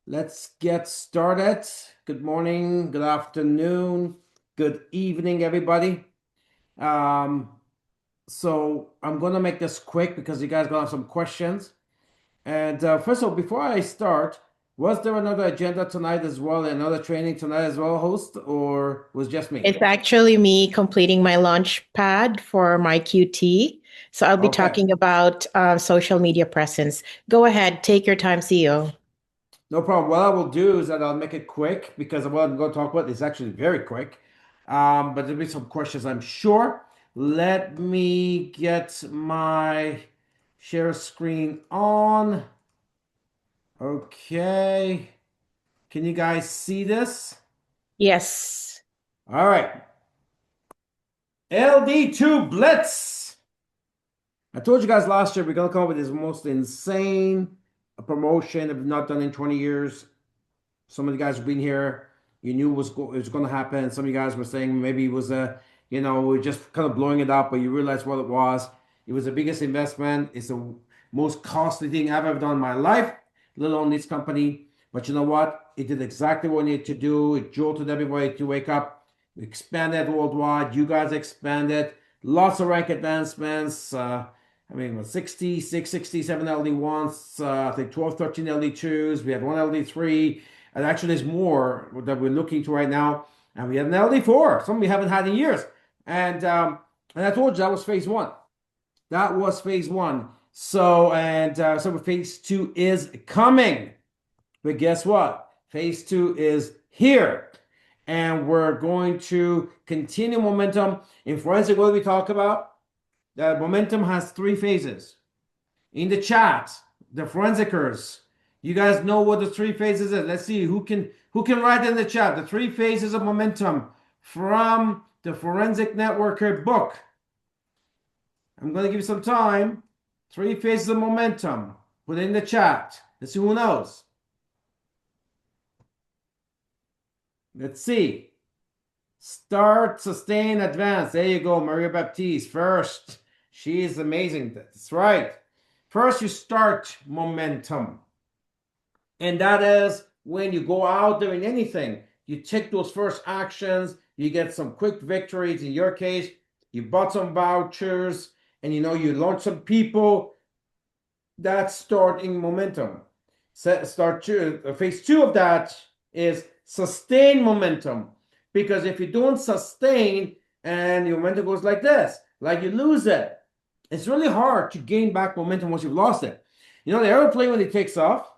Let's get started. Good morning, good afternoon, good evening, everybody. Um, so I'm gonna make this quick because you guys gonna have some questions. And first of all, before I start, was there another agenda tonight as well, another training tonight as well, host, or was just me? It's actually me completing my launch pad for my QT. So I'll be Okay, talking about social media presence. Go ahead, take your time, CEO. no problem. What I will do is that I'll make it quick because what I'm going to talk about is actually very quick. But there'll be some questions, I'm sure. Let me get my share screen on. Okay. Can you guys see this? Yes. All right. LD2 Blitz. I told you guys last year we're going to come up with this most insane promotion that we've not done in 20 years. Some of the guys who've been here, you knew it was going to happen. Some of you guys were saying maybe it was we're just kind of blowing it up, but you realized what it was. It was the biggest investment. It's the most costly thing I've ever done in my life, let alone this company. But you know what? It did exactly what it needed to do. It jolted everybody to wake up. We expanded worldwide. You guys expanded. Lots of rank advancements. I mean, 66, 67 LD1s, I think 12, 13 LD2s. We had one LD3. And actually, there's more that we're looking to right now. And we have an LD4, something we haven't had in years. And I told you that was phase one. That was phase one. So phase two is coming. But guess what? Phase two is here. And we're going to continue momentum. In forensic, what do we talk about? That momentum has three phases. In the chat, the forensicers, you guys know what the three phases is. Let's see who can write in the chat the three phases of momentum from the Forensic Networker book. I'm going to give you some time. Three phases of momentum. Put it in the chat. Let's see who knows. Let's see. Start, sustain, advance. There you go, Maria Baptiste. First, she is amazing. That's right. First, you start momentum. And that is when you go out doing anything, you take those first actions, you get some quick victories. In your case, you bought some vouchers and you launch some people. That's starting momentum. Phase two of that is sustain momentum. Because if you don't sustain and your momentum goes like this, like you lose it, it's really hard to gain back momentum once you've lost it. The airplane, when it takes off,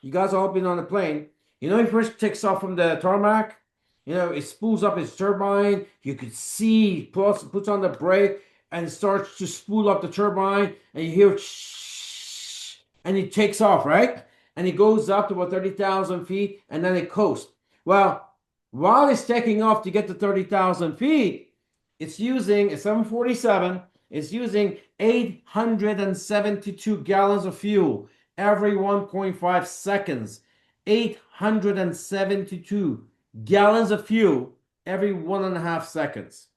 you guys all been on the plane. He first takes off from the tarmac. It spools up his turbine. You could see, puts on the brake, and it starts to spool up the turbine, and you hear shh, and it takes off, right? And it goes up to about 30,000 feet, and then it coasts. Well, while it's taking off to get to 30,000 feet, it's using a 747. It's using 872 gallons of fuel every 1.5 seconds. 872 gallons of fuel every 1.5 seconds.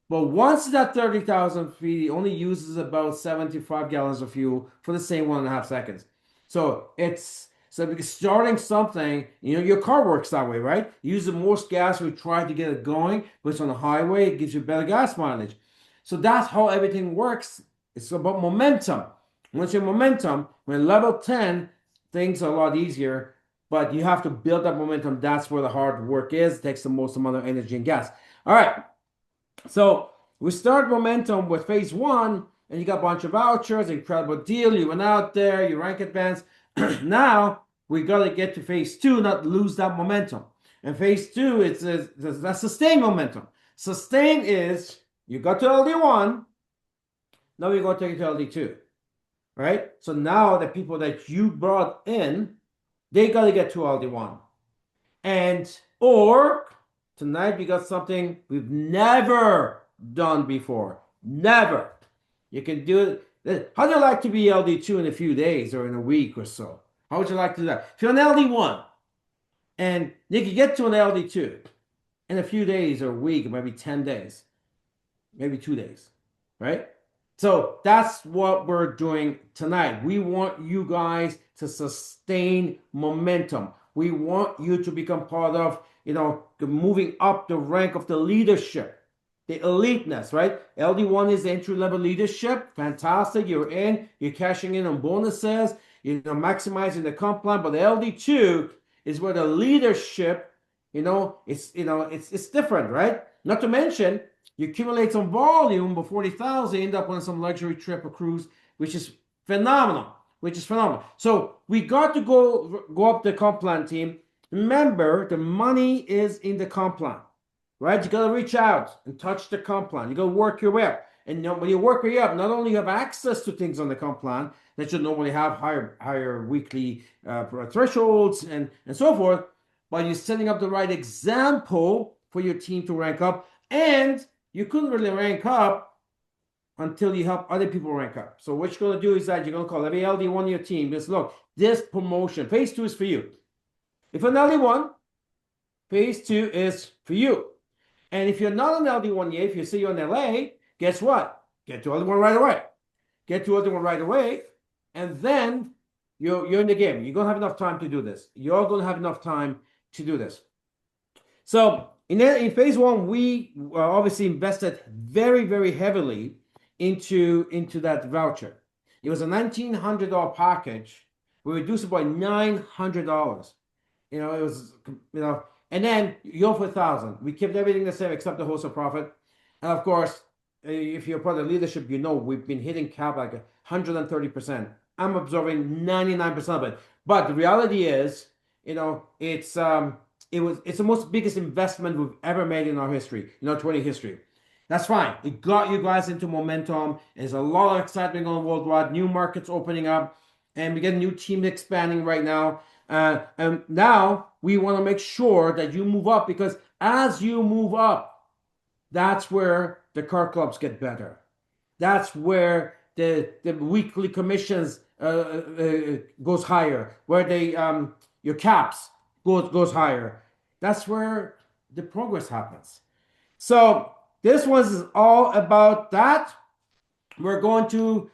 But once it's at 30,000 feet, it only uses about 75 gallons of fuel for the same 1.5 seconds. Because starting something, your car works that way, right? You use the most gas we try to get it going, but it's on the highway, it gives you better gas mileage. So that's how everything works. It's about momentum. Once you're momentum, when level 10, things are a lot easier, but you have to build that momentum. That's where the hard work is. It takes the most amount of energy and gas. All right. So we start momentum with phase one, and you got a bunch of vouchers, incredible deal. You went out there, you rank advance. Now we got to get to phase two, not lose that momentum. And phase two, it's that sustain momentum. Sustain is you got to LD1, now you're going to take it to LD2, right? So now the people that you brought in, they got to get to LD1. Or tonight we got something we've never done before. Never. You can do it. How do you like to be LD2 in a few days or in a week or so? How would you like to do that? If you're an LD1 and you can get to an LD2 in a few days or a week, maybe 10 days, maybe 2 days, right? So that's what we're doing tonight. We want you guys to sustain momentum. We want you to become part of, moving up the rank of the leadership, the eliteness, right? LD1 is entry-level leadership. Fantastic. You're in, you're cashing in on bonuses, maximizing the comp plan. But the LD2 is where the leadership, it's different, right? Not to mention, you accumulate some volume before 40,000, end up on some luxury trip or cruise, which is phenomenal. So we got to go up the comp plan, team. Remember, the money is in the comp plan, right? You got to reach out and touch the comp plan. You got to work your way up. And when you work your way up, not only you have access to things on the comp plan that should normally have higher weekly thresholds and so forth, but you're setting up the right example for your team to rank up. And you couldn't really rank up until you help other people rank up. So what you're going to do is that you're going to call every LD1 on your team. Just look, this promotion, phase 2 is for you. If you're an LD1, phase 2 is for you. And if you're not an LD1 yet, if you say you're in LA, guess what? Get to LD1 right away. Get to LD1 right away. And then you're in the game. You're going to have enough time to do this. You're going to have enough time to do this. So in phase 1, we obviously invested very, very heavily into that voucher. It was a $1,900 package. We reduced it by $900. It was, and then you offer 1,000. We kept everything the same except the wholesale profit. And of course, if you're part of leadership, we've been hitting cap like 130%. I'm absorbing 99% of it. But the reality is, it's the most biggest investment we've ever made in our history, in our 20 history. That's fine. It got you guys into momentum. There's a lot of excitement going worldwide, new markets opening up, and we get a new team expanding right now. And now we want to make sure that you move up, because as you move up, that's where the car clubs get better. That's where the weekly commissions goes higher, where your caps goes higher. That's where the progress happens. So this one is all about that. We're going to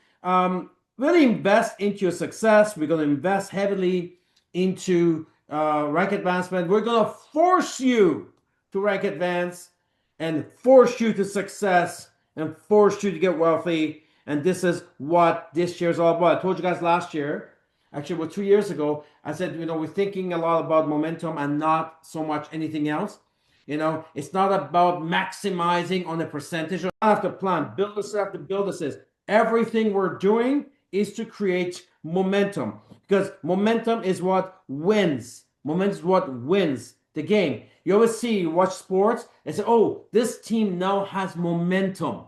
really invest into your success. We're going to invest heavily into rank advancement. We're going to force you to rank advance and force you to success and force you to get wealthy. And this is what this year is all about. I told you guys last year, actually about 2 years ago, I said, we're thinking a lot about momentum and not so much anything else. It's not about maximizing on the percentage. I have to plan, build this after build this. Everything we're doing is to create momentum, because momentum is what wins. Momentum is what wins the game. You always watch sports and say, oh, this team now has momentum,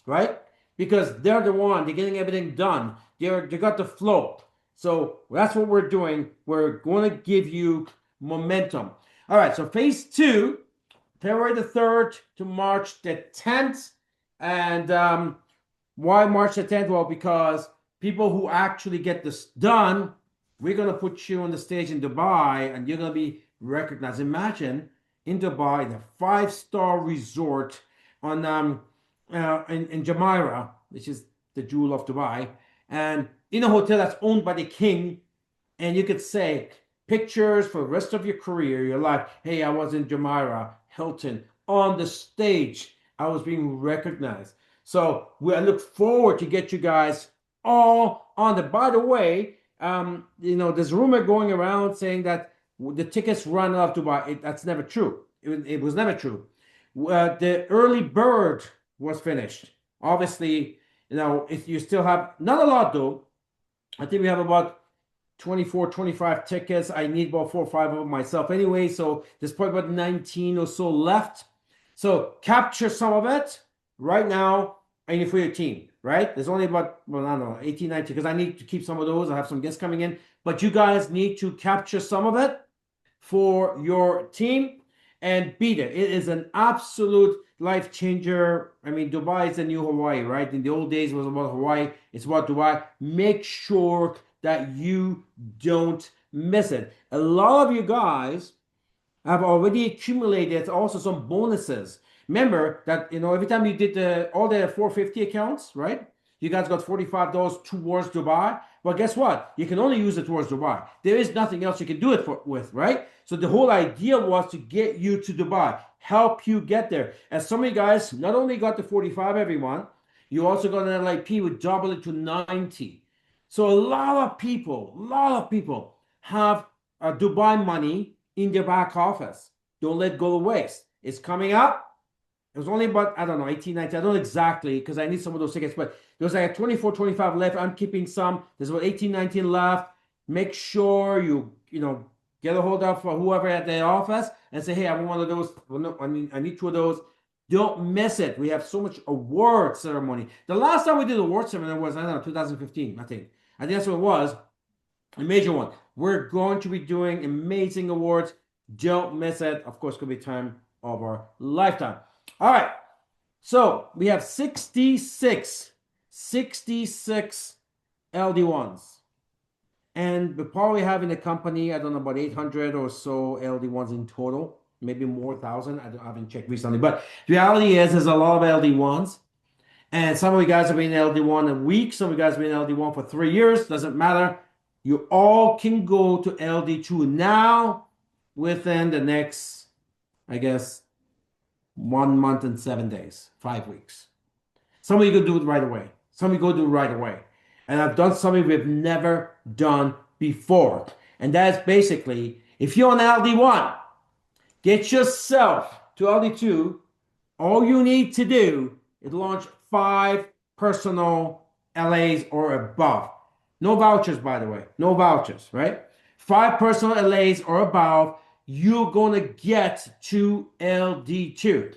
right? Because they're getting everything done. They got the flow. So that's what we're doing. We're going to give you momentum. All right, so phase 2, February the 3rd to March the 10th. And why March the 10th? Well, because people who actually get this done, we're going to put you on the stage in Dubai, and you're going to be recognized. Imagine in Dubai, the 5-star resort on in Jumeirah, which is the jewel of Dubai, and in a hotel that's owned by the king, and you could say pictures for the rest of your career, your life. Hey, I was in Jumeirah, Hilton, on the stage. I was being recognized. So I look forward to get you guys all on the. By the way, there's rumor going around saying that the tickets run out of Dubai. That's never true. It was never true. The early bird was finished. Obviously, if you still have, not a lot though. I think we have about 24, 25 tickets. I need about 4 or 5 of them myself anyway. So there's probably about 19 or so left. So capture some of it right now, and for your team, right? There's only about, I don't know, 18, 19, because I need to keep some of those. I have some guests coming in. But you guys need to capture some of it for your team and beat it. It is an absolute life changer. I mean, Dubai is the new Hawaii, right? In the old days, it was about Hawaii. It's about Dubai. Make sure that you don't miss it. A lot of you guys have already accumulated also some bonuses. Remember that, every time you did all the 450 accounts, right? You guys got $45 towards Dubai. Well, guess what? You can only use it towards Dubai. There is nothing else you can do it with, right? So the whole idea was to get you to Dubai, help you get there. And some of you guys not only got the 45 every month, you also got an LIP with double it to 90. So a lot of people have Dubai money in their back office. Don't let go to waste. It's coming up. It was only about, I don't know, 18, 19. I don't know exactly because I need some of those tickets, but there's like a 24, 25 left. I'm keeping some. There's about 18, 19 left. Make sure you get a hold of whoever at the office and say, hey, I want one of those. Well, no, I need two of those. Don't miss it. We have so much award ceremony. The last time we did award ceremony was, I don't know, 2015, I think. I think that's what it was. A major one. We're going to be doing amazing awards. Don't miss it. Of course, it could be time of our lifetime. All right, so we have 66 LD1s. And we probably have in the company, I don't know, about 800 or so LD1s in total, maybe more, 1,000. I haven't checked recently. But the reality is, there's a lot of LD1s. And some of you guys have been LD1 a week. Some of you guys have been LD1 for 3 years. Doesn't matter. You all can go to LD2 now within the next, I guess, 1 month and 7 days, 5 weeks. Some of you go do it right away. Some of you go do it right away. And I've done something we've never done before. And that's basically, if you're on LD1, get yourself to LD2. All you need to do is launch 5 personal LAs or above. No vouchers, by the way. No vouchers, right? 5 personal LAs or above, you're going to get to LD2.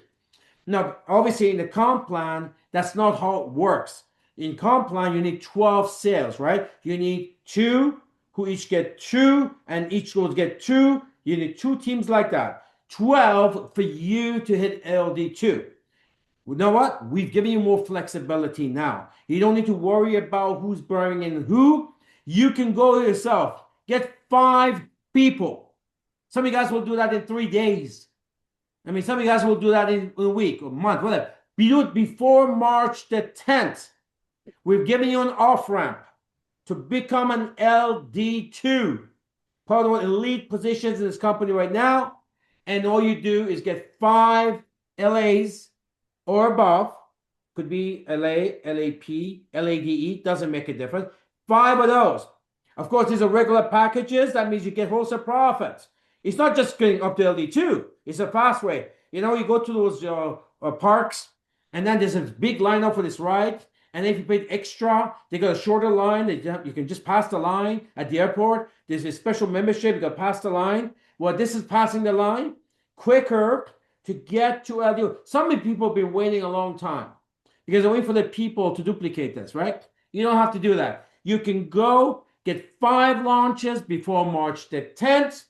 Now, obviously, in the comp plan, that's not how it works. In comp plan, you need 12 sales, right? You need 2 who each get 2, and each will get 2. You need 2 teams like that. 12 for you to hit LD2. You know what? We've given you more flexibility now. You don't need to worry about who's bringing who. You can go yourself. Get 5 people. Some of you guys will do that in 3 days. I mean, some of you guys will do that in a week or a month, whatever. Do it before March the 10th. We've given you an off-ramp to become an LD2. Part of the elite positions in this company right now. And all you do is get 5 LAs or above. Could be LA, LAP, LADE. Doesn't make a difference. 5 of those. Of course, these are regular packages. That means you get wholesale profits. It's not just getting up to LD2. It's a fast way. You know, you go to those parks, and then there's a big lineup for this ride. And if you paid extra, they got a shorter line. You can just pass the line at the airport. There's a special membership. You got to pass the line. Well, this is passing the line quicker to get to LD2. Some people have been waiting a long time because they're waiting for the people to duplicate this, right? You don't have to do that. You can go get 5 launches before March the 10th.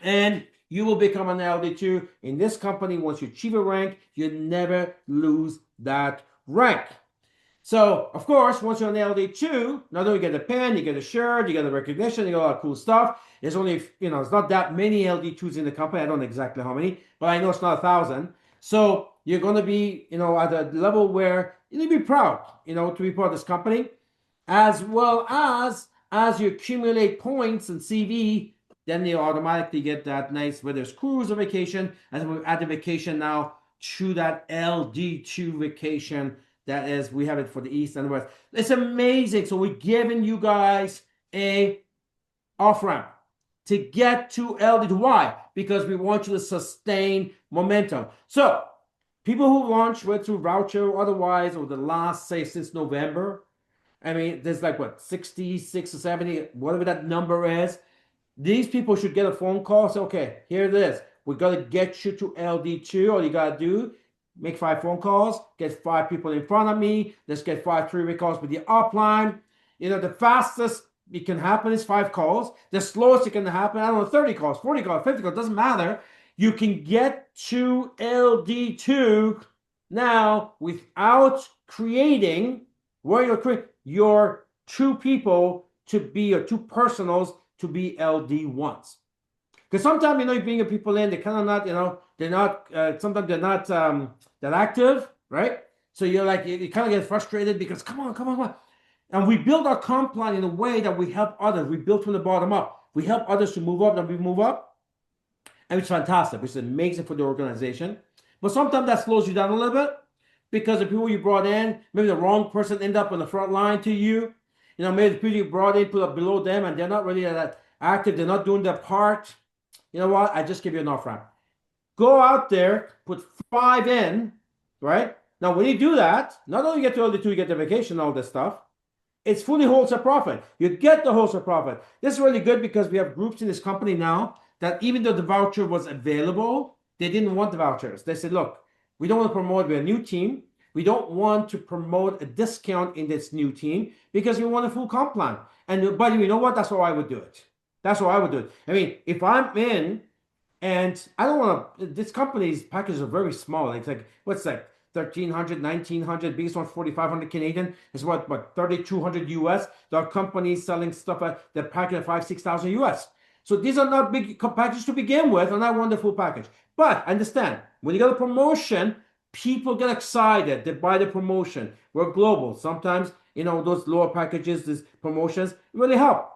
And you will become an LD2 in this company. Once you achieve a rank, you never lose that rank. So, of course, once you're an LD2, not only you get a pen, you get a shirt, you get a recognition, you get all that cool stuff. There's only, it's not that many LD2s in the company. I don't know exactly how many, but I know it's not 1,000. So you're going to be, at a level where you'll be proud, to be part of this company, as well as you accumulate points and CV. Then you automatically get that nice, whether it's cruise or vacation, and we add the vacation now to that LD2 vacation. That is, we have it for the East and the West. It's amazing. So we're giving you guys a off-ramp to get to LD2. Why? Because we want you to sustain momentum. So people who launched, went through voucher or otherwise over the last, say, since November, I mean, there's like, 66 or 70, whatever that number is. These people should get a phone call. Say, okay, here it is. We're going to get you to LD2. All you got to do, make 5 phone calls, get 5 people in front of me. Let's get 5 3-way calls with the upline. The fastest it can happen is 5 calls. The slowest it can happen, I don't know, 30 calls, 40 calls, 50 calls, doesn't matter. You can get to LD2 now without creating, your 2 people to be your 2 personals to be LD1s. Because sometimes, you bring people in, they're kind of not, they're not, sometimes they're not that active, right? So you're like, you kind of get frustrated because come on, come on, come on. And we build our comp plan in a way that we help others. We build from the bottom up. We help others to move up, and we move up. And it's fantastic. It's amazing for the organization. But sometimes that slows you down a little bit because the people you brought in, maybe the wrong person end up on the front line to you. You know, maybe the people you brought in put up below them and they're not really that active. They're not doing their part. You know what? I just give you an off ramp. Go out there, put 5 in, right? Now, when you do that, not only you get to LD2, you get the vacation, all this stuff. It's fully wholesale profit. You get the wholesale profit. This is really good because we have groups in this company now that even though the voucher was available, they didn't want the vouchers. They said, look, we don't want to promote, we're a new team. We don't want to promote a discount in this new team because we want a full comp plan. And but you know what? That's how I would do it. That's how I would do it. I mean, if I'm in and I don't want to, this company's packages are very small. It's like, what's like 1,300, 1,900, biggest one 4,500 Canadian. It's what 3,200 US. There are companies selling stuff at the package at 5,000, 6,000 US. So these are not big packages to begin with, and I want the full package. But understand, when you get a promotion, people get excited. They buy the promotion. We're global. Sometimes, you know, those lower packages, these promotions really help.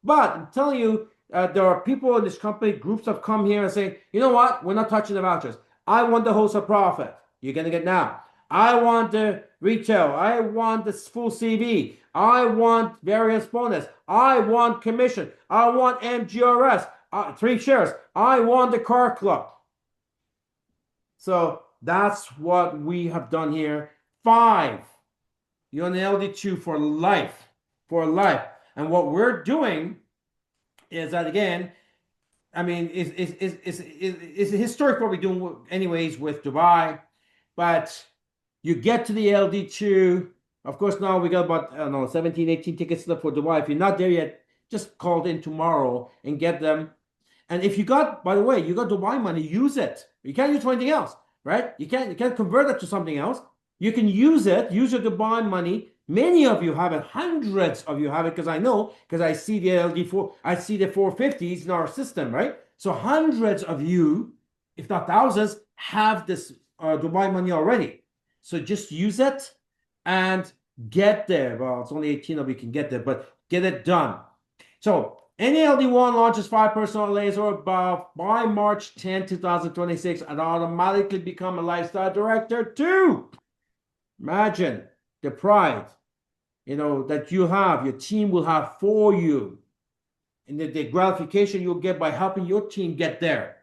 But I'm telling you, there are people in this company, groups have come here and say, you know what? We're not touching the vouchers. I want the wholesale profit. You're going to get now. I want the retail. I want the full CV. I want various bonus. I want commission. I want MGRS. 3 shares. I want the car club. So that's what we have done here. 5. You're on the LD2 for life. For life. And what we're doing is that, again, I mean, it's historic what we're doing anyways with Dubai. But you get to the LD2. Of course, now we got about, I don't know, 17, 18 tickets left for Dubai. If you're not there yet, just call in tomorrow and get them. And if you got, by the way, you got Dubai money, use it. You can't use for anything else, right? You can't convert it to something else. You can use it, use your Dubai money. Many of you have it, hundreds of you have it, because I know, because I see the LD4, I see the 450s in our system, right? So hundreds of you, if not thousands, have this Dubai money already. So just use it and get there. Well, it's only 18 of you can get there, but get it done. So any LD1 launches 5 personal lays or above by March 10, 2026 and automatically become a lifestyle director too. Imagine the pride, you know, that you have, your team will have for you, and the gratification you'll get by helping your team get there.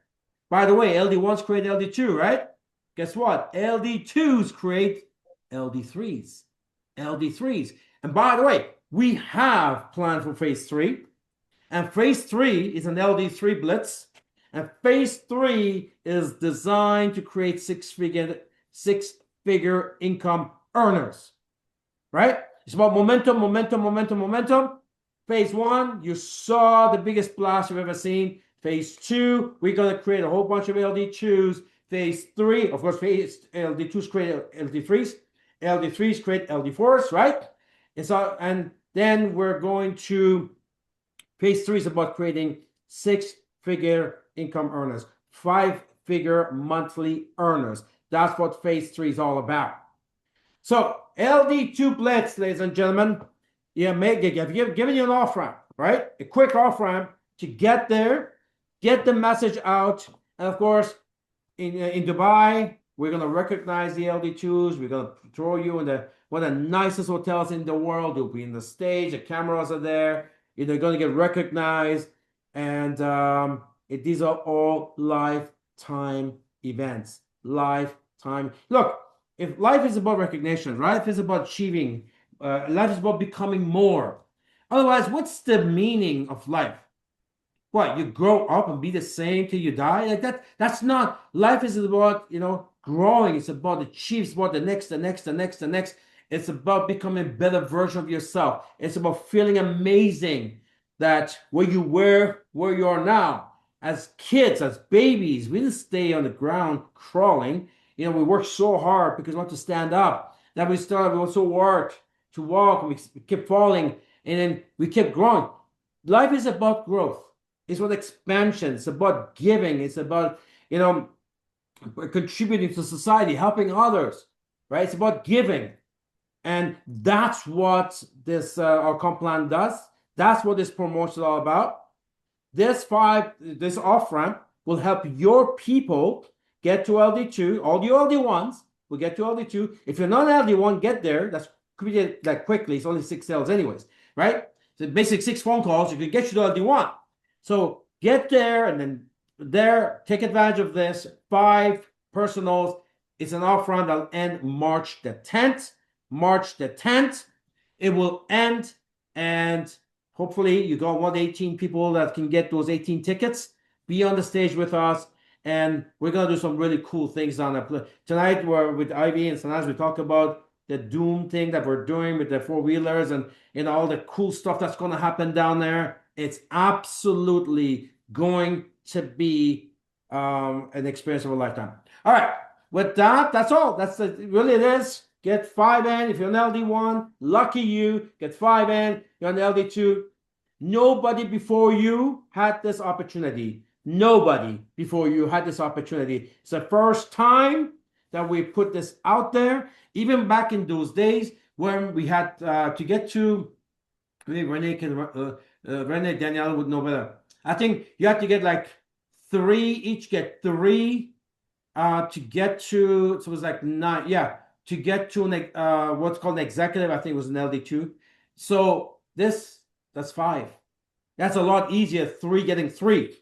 By the way, LD1s create LD2, right? Guess what? LD2s create LD3s. LD3s. And by the way, we have planned for phase 3. And phase 3 is an LD3 Blitz. And phase 3 is designed to create six-figure income earners. Right? It's about momentum, momentum, momentum, momentum. Phase 1, you saw the biggest splash you've ever seen. Phase 2, we're going to create a whole bunch of LD2s. Phase 3, of course, phase LD2s create LD3s. LD3s create LD4s, right? And then we're going to, phase 3 is about creating 6-figure income earners, 5-figure monthly earners. That's what phase 3 is all about. So LD2 Blitz, ladies and gentlemen, I've given you an off ramp, right? A quick off ramp to get there, get the message out, and of course, in Dubai, we're gonna recognize the LD2s. We're gonna throw you in one of the nicest hotels in the world. You'll be in the stage. The cameras are there. You're gonna get recognized, and these are all lifetime events. Lifetime. Look, if life is about recognition, life is about achieving. Life is about becoming more. Otherwise, what's the meaning of life? What, you grow up and be the same till you die? Like that, that's not, life is about, you know, growing. It's about achieving, it's about the next, the next, the next, the next. It's about becoming a better version of yourself. It's about feeling amazing that where you are now. As kids, as babies, we didn't stay on the ground crawling. You know, we worked so hard because we want to stand up. Then we also worked to walk, and we kept falling, and then we kept growing. Life is about growth. It's about expansion. It's about giving. It's about, you know, contributing to society, helping others. right? It's about giving. And that's what this our comp plan does. That's what this promotion is all about. This off ramp will help your people get to LD2. All the LD1s will get to LD2. If you're not LD1, get there. That's could be like quickly. It's only 6 sales anyways, right? So basic 6 phone calls, you can get you to LD1. So get there and then take advantage of this. 5 personals. It's an off ramp that'll end March the 10th. March the 10th. It will end, and hopefully you got 118 people that can get those 18 tickets, be on the stage with us, and we're going to do some really cool things down there. Tonight, we're with Ivy and Sanaz, we talk about the Doom thing that we're doing with the 4-wheelers and all the cool stuff that's going to happen down there. It's absolutely going to be an experience of a lifetime. All right, with that, that's all. Really it is. Get 5 in. If you're an LD1, lucky you. Get 5 in. You're on LD2. Nobody before you had this opportunity. Nobody before you had this opportunity. It's the first time that we put this out there. Even back in those days when we had to get to, maybe Renee, Danielle would know better. I think you have to get like 3, each get 3 to get to, so it was like 9, yeah. To get to what's called an executive, I think it was an LD2. So that's 5. That's a lot easier. 3 getting 3,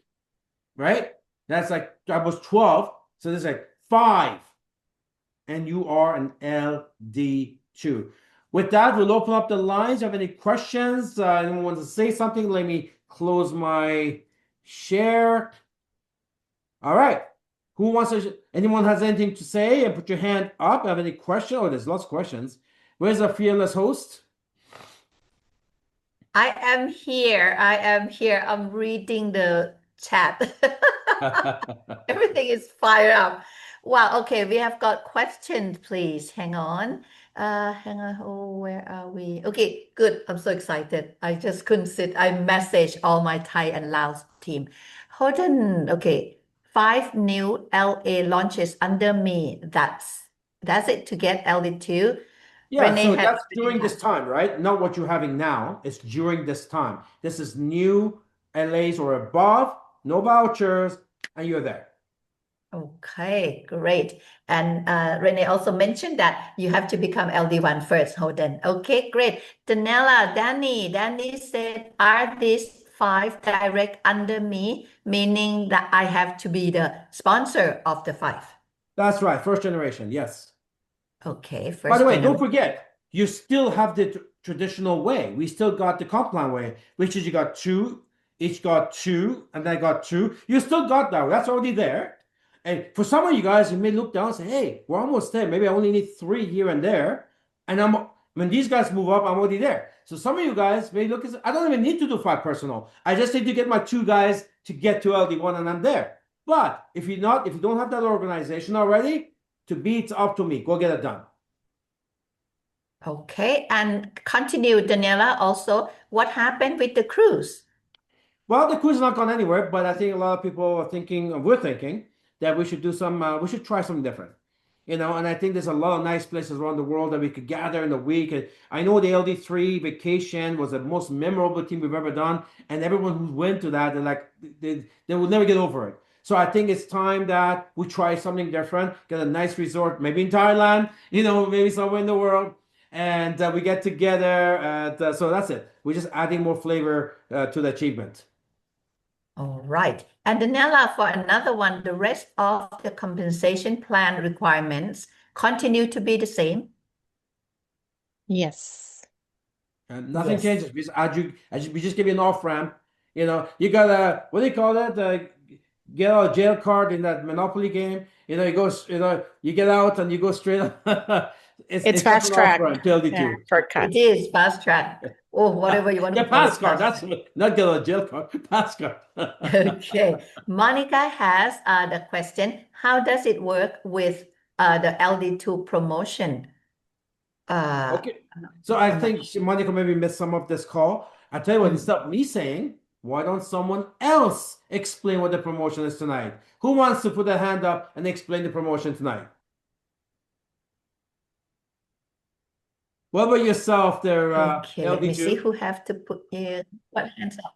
right? That's like that was 12. So there's like 5, and you are an LD2. With that, we'll open up the lines. If you have any questions, anyone wants to say something, let me close my share. All right. Who wants to? Anyone has anything to say? And put your hand up. Have any question? Oh, there's lots of questions. Where's our fearless host? I am here. I'm reading the chat. Everything is fired up. Wow. Okay, we have got questions. Please hang on. Hang on. Oh, where are we? Okay, good. I'm so excited. I just couldn't sit. I messaged all my Thai and Laos team. Hold on. Okay. 5 new LA launches under me. That's it to get LD2. Yeah, Renee so has that's during this time, right? Not what you're having now. It's during this time. This is new LAs or above, no vouchers, and you're there. Okay, great. And Renee also mentioned that you have to become LD1 first. Hold on. Okay, great. Danny said, are these 5 direct under me, meaning that I have to be the sponsor of the 5? That's right. First generation, yes. Okay, first By the way, don't generation. forget, you still have the traditional way. We still got the comp plan way, which is you got 2, each got 2, and then got 2. You still got that. That's already there. And for some of you guys, you may look down and say, hey, we're almost there. Maybe I only need 3 here and there. And when these guys move up, I'm already there. So some of you guys may look and say, I don't even need to do 5 personal. I just need to get my 2 guys to get to LD1 and I'm there. But if you don't have that organization already, it's up to me. Go get it done. Okay, and continue, Daniela, also, what happened with the cruise? Well, the cruise is not gone anywhere, but I think a lot of people are thinking, we're thinking that we should we should try something different. And I think there's a lot of nice places around the world that we could gather in a week. And I know the LD3 vacation was the most memorable thing we've ever done. And everyone who went to that, they will never get over it. So I think it's time that we try something different, get a nice resort, maybe in Thailand, maybe somewhere in the world. And we get together. So that's it. We're just adding more flavor to the achievement. All right. And Daniela, for another one, the rest of the compensation plan requirements continue to be the same? Yes. And nothing Yes. changes. We just give you an off ramp. You got a, what do you call it? Get out a jail card in that Monopoly game. You get out and you go straight. It's fast track. LD2. Shortcut. It is fast track. Or whatever you want to call pass it. card. That's not get out of jail card. Pass card. Okay. Monica has the question, how does it work with the LD2 promotion? Okay. So I think Monica maybe missed some of this call. I tell you what, instead of me saying, why don't someone else explain what the promotion is tonight? Who wants to put their hand up and explain the promotion tonight? What about yourself there, Okay, let me see LD2? who have to put in what hands up.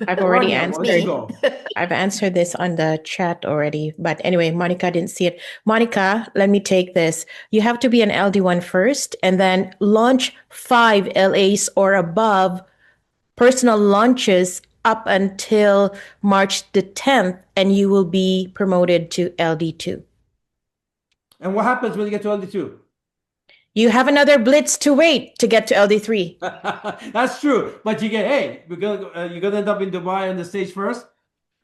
I've already Rania, why don't you answered. go? I've answered this on the chat already. But anyway, Monica didn't see it. Monica, let me take this. You have to be an LD1 first and then launch 5 LAs or above personal launches up until March the 10th, and you will be promoted to LD2. And what happens when you get to LD2? You have another blitz to wait to get to LD3. That's true. But you get, hey, you're gonna end up in Dubai on the stage first.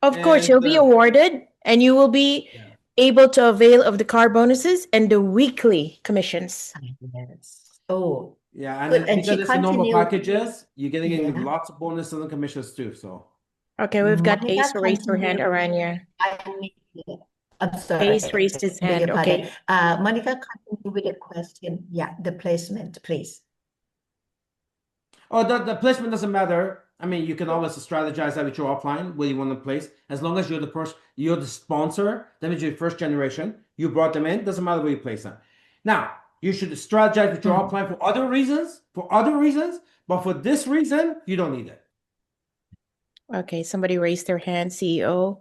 Of course, And you'll be awarded, and you will be able to avail of the car bonuses and the weekly commissions. Yes. Oh, yeah, and good. then And because she it's the normal continued. packages, you're getting Yeah. lots of bonuses and commissions too. So Okay, we've got Monica Ace raised her hand, continued. Aranya. I'm sorry. Ace raised his Beg your hand. Okay. pardon. Monica, continue with the question. Yeah, the placement, please. oh, the placement doesn't matter. I mean, you can always strategize that with your offline where you want to place. As long as you're the person, you're the sponsor, that means you're first generation. You brought them in, doesn't matter where you place them. Now, you should strategize with your offline for other reasons, but for this reason, you don't need it. Okay, somebody raised their hand, CEO.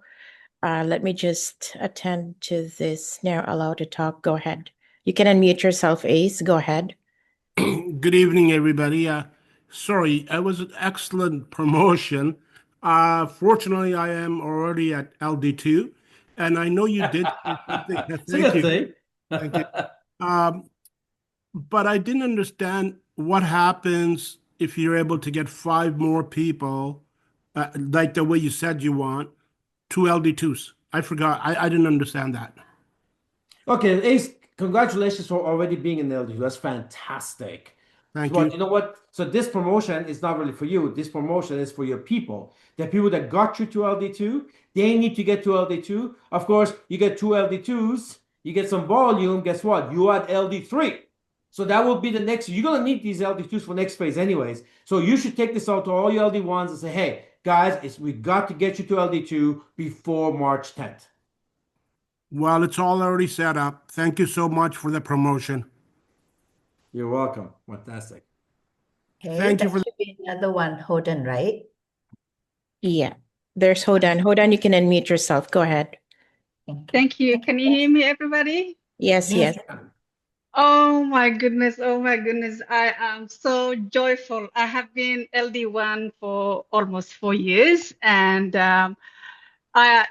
Let me just attend to this. Now allowed to talk. Go ahead. You can unmute yourself, Ace. Go ahead. Good evening, everybody. Sorry, it was an excellent promotion. Fortunately, I am already at LD2, and I know you did something. It's a good thing. Thank you. But I didn't understand what happens if you're able to get 5 more people, like the way you said you want, 2 LD2s. I forgot. I didn't understand that. Okay, Ace, congratulations for already being in LDU. That's fantastic. Thank But you. you know what? So this promotion is not really for you. This promotion is for your people. The people that got you to LD2, they need to get to LD2. Of course, you get 2 LD2s, you get some volume. Guess what? You are at LD3. So that will be the next. You're gonna need these LD2s for next phase, anyways. So you should take this out to all your LD1s and say, "Hey, guys, we got to get you to LD2 before March 10th." Well, it's all already set up. Thank you so much for the promotion. You're welcome. Fantastic. Okay, Thank you that for should be another one, Holden, right? Yeah. There's Hodan. Hodan, you can unmute yourself. Go ahead. Thank you. Can you hear me, everybody? Yes, yes. Oh my goodness. Oh my goodness. I am so joyful. I have been LD1 for almost 4 years, and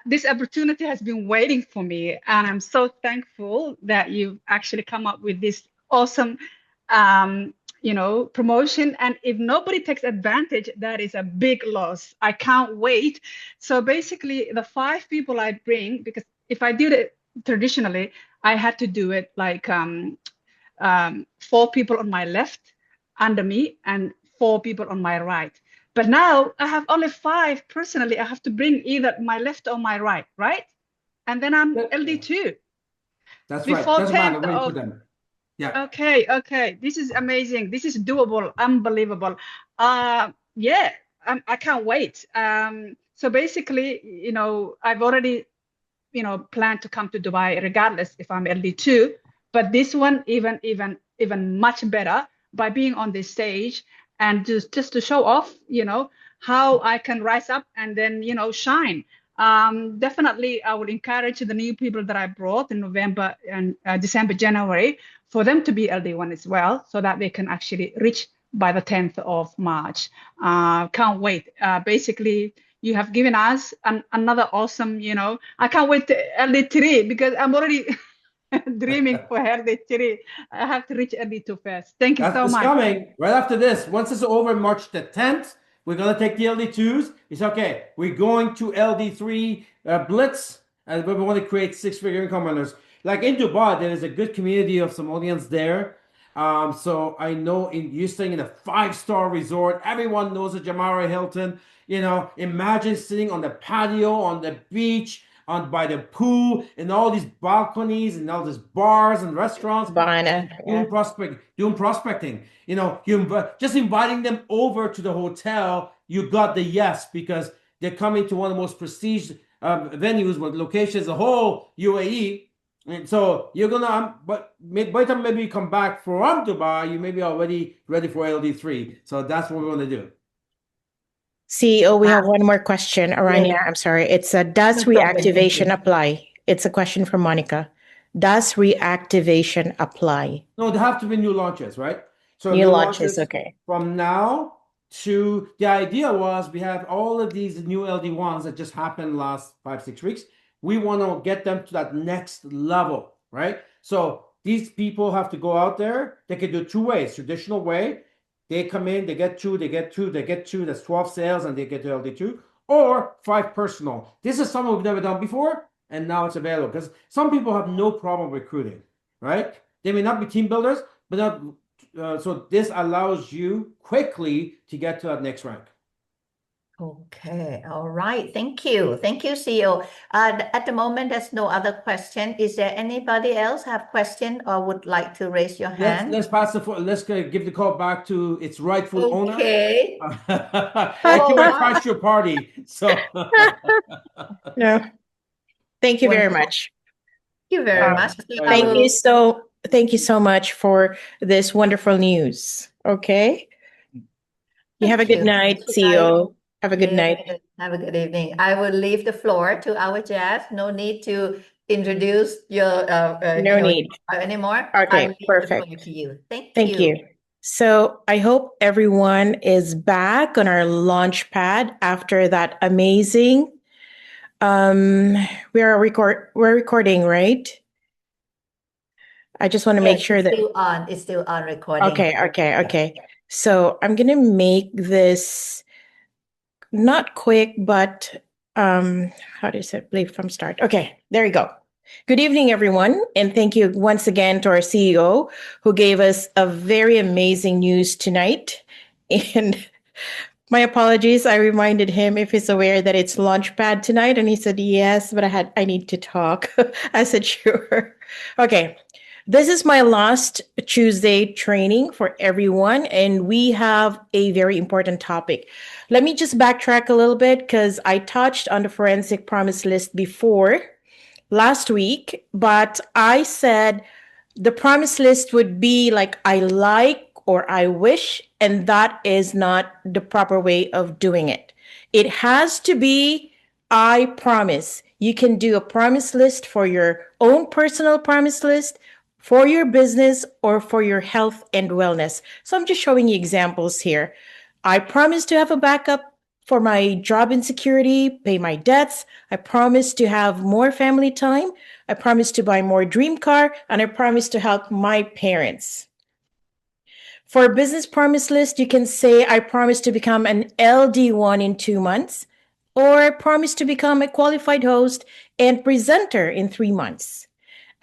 this opportunity has been waiting for me. And I'm so thankful that you've actually come up with this awesome, promotion. And if nobody takes advantage, that is a big loss. I can't wait. So basically, the 5 people I bring, because if I did it traditionally, I had to do it like 4 people on my left under me and 4 people on my right. But now I have only 5 personally. I have to bring either my left or my right? And then I'm LD2. That's right. Doesn't matter where you put them. Yeah. Okay. This is amazing. This is doable. Unbelievable. Yeah, I can't wait. So basically, I've already, planned to come to Dubai regardless if I'm LD2. But this one even much better by being on this stage and just to show off, how I can rise up and then, shine. Definitely, I would encourage the new people that I brought in November and December, January, for them to be LD1 as well, so that they can actually reach by the 10th of March. Can't wait. Basically, you have given us another awesome, I can't wait to LD3 because I'm already dreaming for LD3. I have to reach LD2 first. Thank you so much. Coming right after this. Once it's over March the 10th, we're going to take the LD2s. It's okay. We're going to LD3 Blitz, and we want to create 6-figure income earners. Like in Dubai, there is a good community of Somalians there. So I know you're staying in a 5-star resort. Everyone knows the Jamara Hilton. Imagine sitting on the patio, on the beach, by the pool, and all these balconies, and all these bars and restaurants. Doing prospecting. Just inviting them over to the hotel. You got the yes, because they're coming to one of the most prestigious venues with locations, the whole UAE. And so you're gonna, but by the time maybe you come back from Dubai, you may be already ready for LD3. So that's what we want to do. CEO, we have one more question. Aranya, Yes. I'm sorry. It's a does No problem. reactivation apply? It's a question from Monica. Does reactivation apply? No, there have to be new launches, right? So New new launches, launches okay. from now to the idea was we have all of these new LD1s that just happened last 5-6 weeks. We want to get them to that next level, right? So these people have to go out there. They can do two ways. Traditional way, they come in, they get two, that's 12 sales and they get to LD2, or 5 personal. This is something we've never done before, and now it's available because some people have no problem recruiting, right? They may not be team builders, but not, so this allows you quickly to get to that next rank. Okay, all right. Thank you. Thank you, CEO. At the moment, there's no other question. Is there anybody else have question or would like to raise your hand? Let's pass the let's give the call back to its rightful owner. Okay. I can crash your party. So No. Thank you very Wonderful. much. Thank you very much. So I Thank you so much for this wonderful news. Okay. You have a good night, CEO. Have a good night. Have a good evening. I will leave the floor to our Jazz. No need to introduce your No need anymore. Okay, I'll leave perfect. the floor to you. Thank you. So I hope everyone is back on our launch pad after that amazing. We're recording, right? I just want to make sure that it's still on recording. Okay. So I'm gonna make this not quick, but how do you say play from start? Okay, there you go. Good evening, everyone, and thank you once again to our CEO who gave us a very amazing news tonight. And my apologies, I reminded him if he's aware that it's Launchpad tonight, and he said yes, but I need to talk. I said sure. Okay. This is my last Tuesday training for everyone, and we have a very important topic. Let me just backtrack a little bit because I touched on the forensic promise list before last week, but I said the promise list would be like I like or I wish, and that is not the proper way of doing it. It has to be I promise. You can do a promise list for your own personal promise list, for your business, or for your health and wellness. So I'm just showing you examples here. I promise to have a backup for my job insecurity, pay my debts. I promise to have more family time. I promise to buy more dream car, and I promise to help my parents. For a business promise list, you can say, I promise to become an LD1 in 2 months, or I promise to become a qualified host and presenter in 3 months.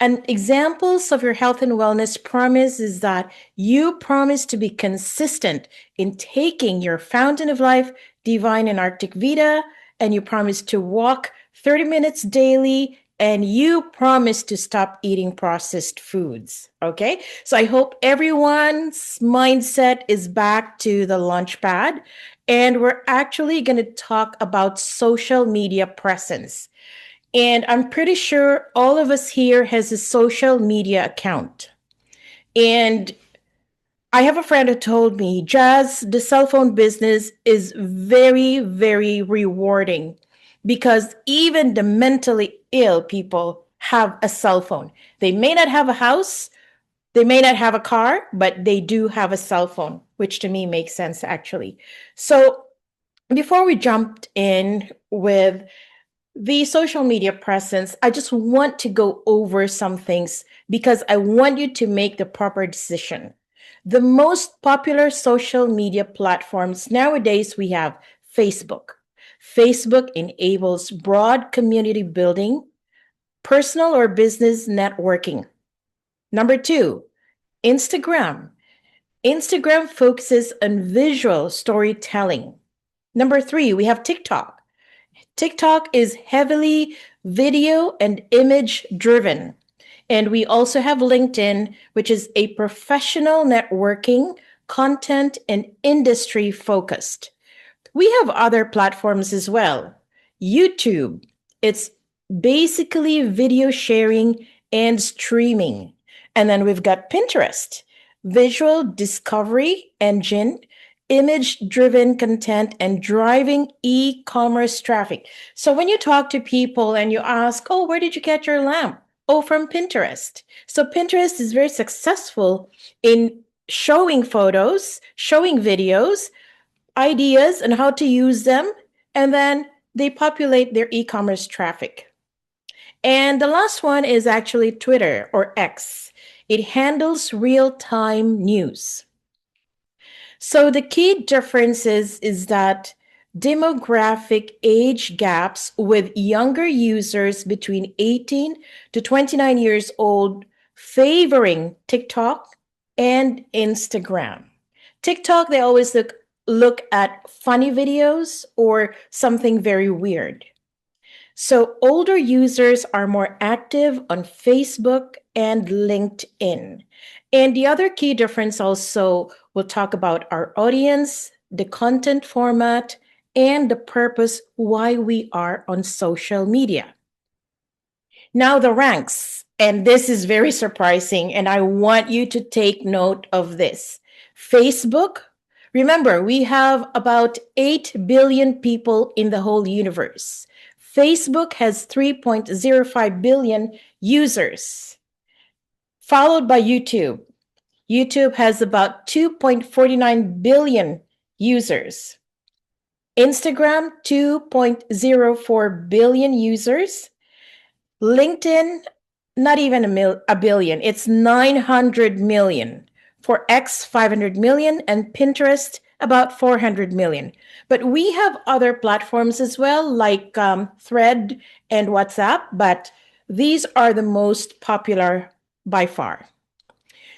And examples of your health and wellness promise is that you promise to be consistent in taking your Fountain of Life, Divine and Arctic Vita, and you promise to walk 30 minutes daily, and you promise to stop eating processed foods. Okay, so I hope everyone's mindset is back to the launch pad, and we're actually going to talk about social media presence. And I'm pretty sure all of us here has a social media account. And I have a friend who told me, Jazz, the cell phone business is very, very rewarding because even the mentally ill people have a cell phone. They may not have a house, they may not have a car, but they do have a cell phone, which to me makes sense actually. So before we jumped in with the social media presence, I just want to go over some things because I want you to make the proper decision. The most popular social media platforms nowadays, we have Facebook. Facebook enables broad community building, personal or business networking. Number 2, Instagram. Instagram focuses on visual storytelling. Number 3, we have TikTok. TikTok is heavily video and image driven. And we also have LinkedIn, which is a professional networking, content, and industry focused. We have other platforms as well. YouTube, it's basically video sharing and streaming. And then we've got Pinterest, visual discovery engine, image-driven content, and driving e-commerce traffic. So when you talk to people and you ask, oh, where did you get your lamp? Oh, from Pinterest. So Pinterest is very successful in showing photos, showing videos, ideas, and how to use them. And then they populate their e-commerce traffic. And the last one is actually Twitter or X. It handles real-time news. So the key difference is that demographic age gaps with younger users between 18 to 29 years old favoring TikTok and Instagram. TikTok, they always look at funny videos or something very weird. So older users are more active on Facebook and LinkedIn. And the other key difference also, we'll talk about our audience, the content format, and the purpose why we are on social media. Now the ranks, and this is very surprising, and I want you to take note of this. Facebook, remember, we have about 8 billion people in the whole universe. Facebook has 3.05 billion users, followed by YouTube. YouTube has about 2.49 billion users. Instagram, 2.04 billion users. LinkedIn, not even a billion. It's 900 million. For X, 500 million. And Pinterest, about 400 million. But we have other platforms as well, like Thread and WhatsApp, but these are the most popular by far.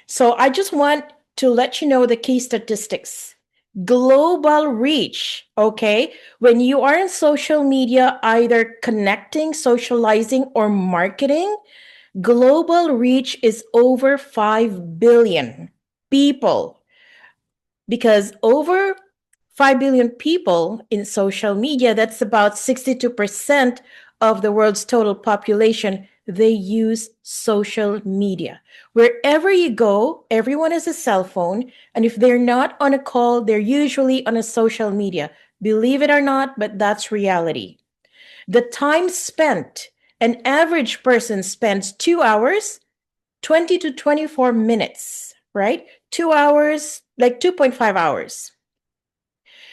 So I just want to let you know the key statistics. Global reach, okay? When you are in social media, either connecting, socializing, or marketing, global reach is over 5 billion people. Because over 5 billion people in social media, that's about 62% of the world's total population, they use social media. Wherever you go, everyone has a cell phone. And if they're not on a call, they're usually on a social media. Believe it or not, but that's reality. The time spent, an average person spends 2 hours, 20 to 24 minutes, right? 2 hours, like 2.5 hours.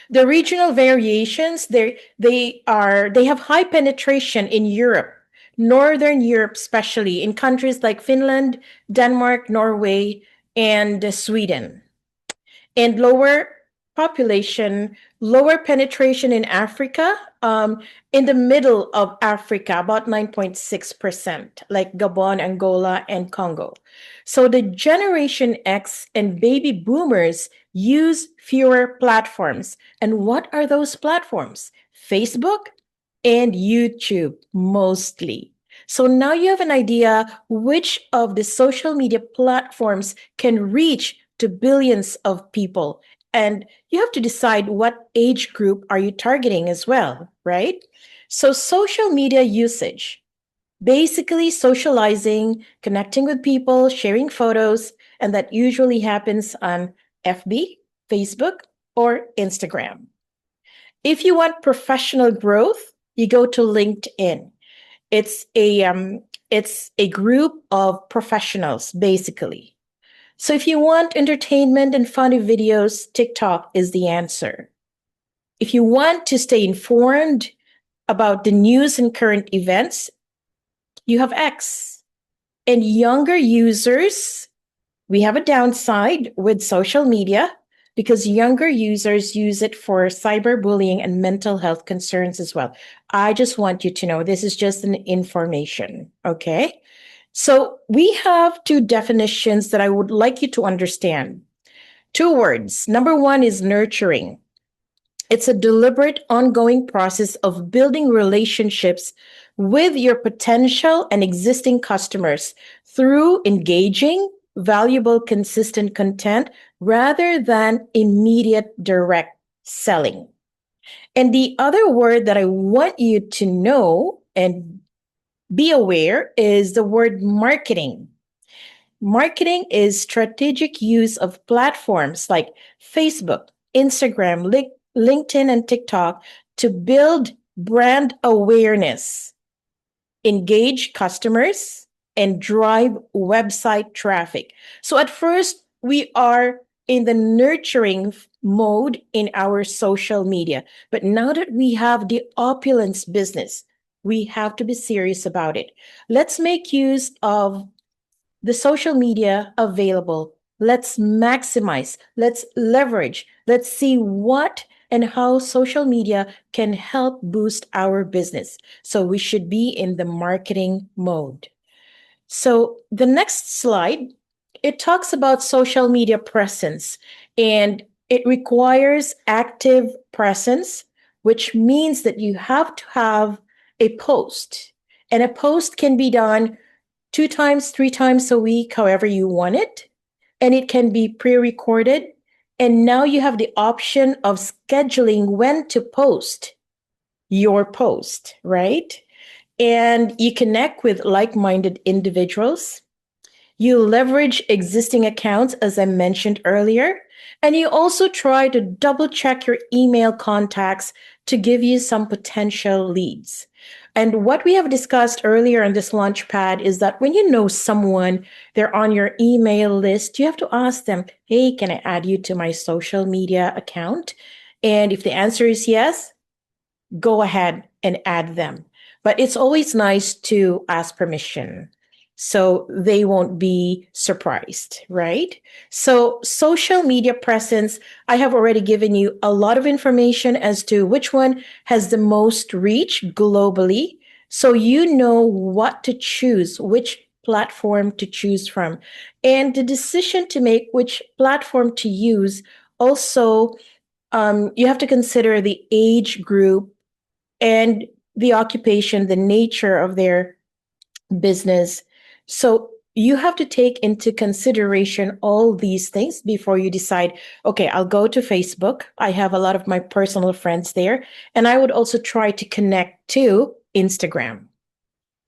The regional variations, they have high penetration in Europe, Northern Europe, especially in countries like Finland, Denmark, Norway, and Sweden. And lower population, lower penetration in Africa, in the middle of Africa, about 9.6%, like Gabon, Angola, and Congo. So the Generation X and baby boomers use fewer platforms. And what are those platforms? Facebook and YouTube, mostly. So now you have an idea which of the social media platforms can reach to billions of people. And you have to decide what age group are you targeting as well, right? So social media usage, basically socializing, connecting with people, sharing photos, and that usually happens on FB, Facebook, or Instagram. If you want professional growth, you go to LinkedIn. It's a group of professionals, basically. So if you want entertainment and funny videos, TikTok is the answer. If you want to stay informed about the news and current events, you have X. And younger users, we have a downside with social media because younger users use it for cyberbullying and mental health concerns as well. I just want you to know this is just an information, okay? So we have 2 definitions that I would like you to understand. 2 words. Number 1 is nurturing. It's a deliberate, ongoing process of building relationships with your potential and existing customers through engaging, valuable, consistent content rather than immediate direct selling. And the other word that I want you to know and be aware is the word marketing. Marketing is strategic use of platforms like Facebook, Instagram, LinkedIn, and TikTok to build brand awareness, engage customers, and drive website traffic. So at first, we are in the nurturing mode in our social media. But now that we have the opulence business, we have to be serious about it. Let's make use of the social media available. Let's maximize, let's leverage, let's see what and how social media can help boost our business. So we should be in the marketing mode. So the next slide, it talks about social media presence, and it requires active presence, which means that you have to have a post. And a post can be done 2 times, 3 times a week, however you want it. And it can be pre-recorded. And now you have the option of scheduling when to post your post, right? And you connect with like-minded individuals. You leverage existing accounts, as I mentioned earlier. And you also try to double check your email contacts to give you some potential leads. And what we have discussed earlier in this launchpad is that when you know someone, they're on your email list, you have to ask them, hey, can I add you to my social media account? And if the answer is yes, go ahead and add them. But it's always nice to ask permission so they won't be surprised, right? So social media presence, I have already given you a lot of information as to which one has the most reach globally. So you know what to choose, which platform to choose from. And the decision to make which platform to use also, you have to consider the age group and the occupation, the nature of their business. So you have to take into consideration all these things before you decide, okay, I'll go to Facebook. I have a lot of my personal friends there. And I would also try to connect to Instagram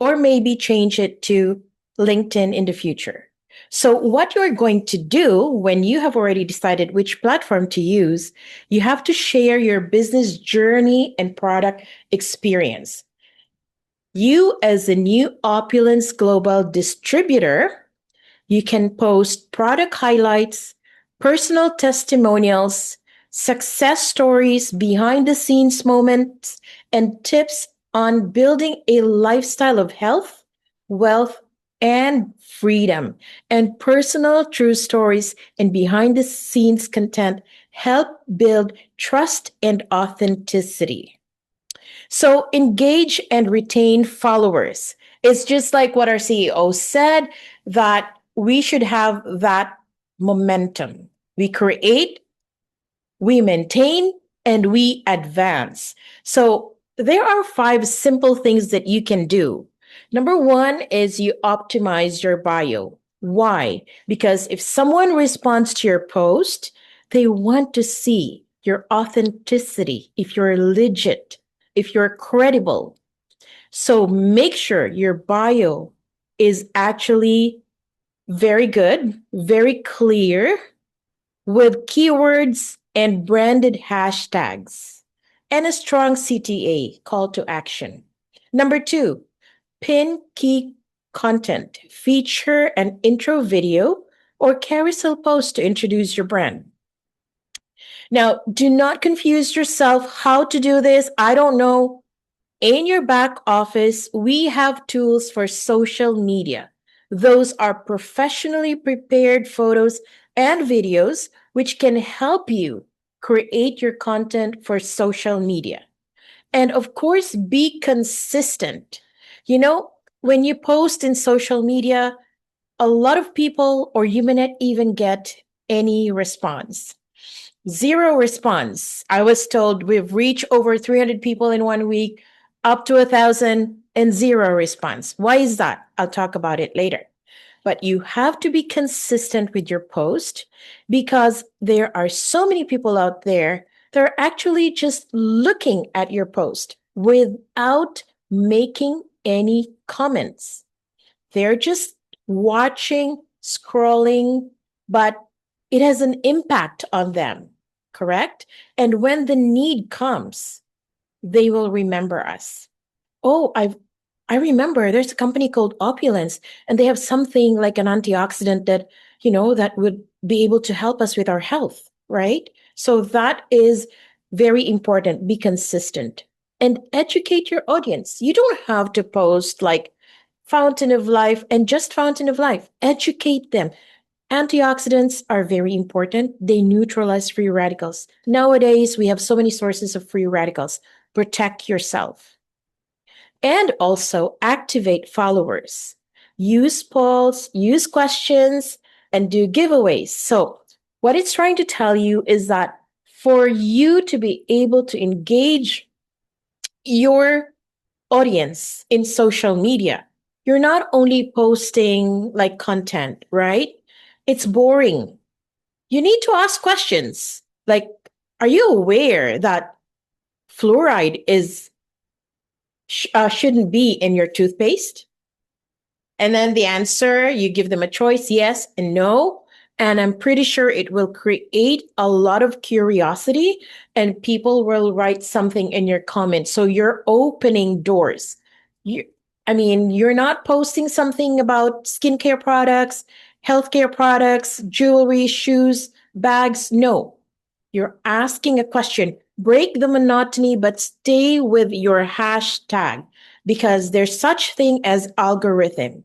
or maybe change it to LinkedIn in the future. So what you're going to do when you have already decided which platform to use, you have to share your business journey and product experience. You, as a new Opulence Global distributor, you can post product highlights, personal testimonials, success stories, behind the scenes moments, and tips on building a lifestyle of health, wealth, and freedom. And personal true stories and behind the scenes content help build trust and authenticity. So engage and retain followers. It's just like what our CEO said, that we should have that momentum. We create, we maintain, and we advance. So there are 5 simple things that you can do. Number 1 is you optimize your bio. Why? Because if someone responds to your post, they want to see your authenticity, if you're legit, if you're credible. So make sure your bio is actually very good, very clear, with keywords and branded hashtags, and a strong CTA, call to action. Number 2, pin key content, feature an intro video or carousel post to introduce your brand. Now, do not confuse yourself how to do this. I don't know. In your back office, we have tools for social media. Those are professionally prepared photos and videos which can help you create your content for social media. And of course, be consistent. You know, when you post in social media, a lot of people, or you may not even get any response. 0 response. I was told we've reached over 300 people in 1 week, up to 1,000, and 0 response. Why is that? I'll talk about it later. But you have to be consistent with your post, because there are so many people out there that are actually just looking at your post without making any comments. They're just watching, scrolling, but it has an impact on them, correct? And when the need comes, they will remember us. Oh, I remember there's a company called Opulence, and they have something like an antioxidant that, that would be able to help us with our health, right? So that is very important. Be consistent and educate your audience. You don't have to post like Fountain of Life and just Fountain of Life. Educate them. Antioxidants are very important. They neutralize free radicals. Nowadays, we have so many sources of free radicals. Protect yourself. And also activate followers. Use polls, use questions, and do giveaways. So what it's trying to tell you is that for you to be able to engage your audience in social media, you're not only posting like content, right? It's boring. You need to ask questions. Like, are you aware that fluoride shouldn't be in your toothpaste? And then the answer, you give them a choice, yes and no. And I'm pretty sure it will create a lot of curiosity and people will write something in your comments. So you're opening doors. You're not posting something about skincare products, healthcare products, jewelry, shoes, bags. No, you're asking a question. Break the monotony, but stay with your hashtag because there's such thing as algorithm.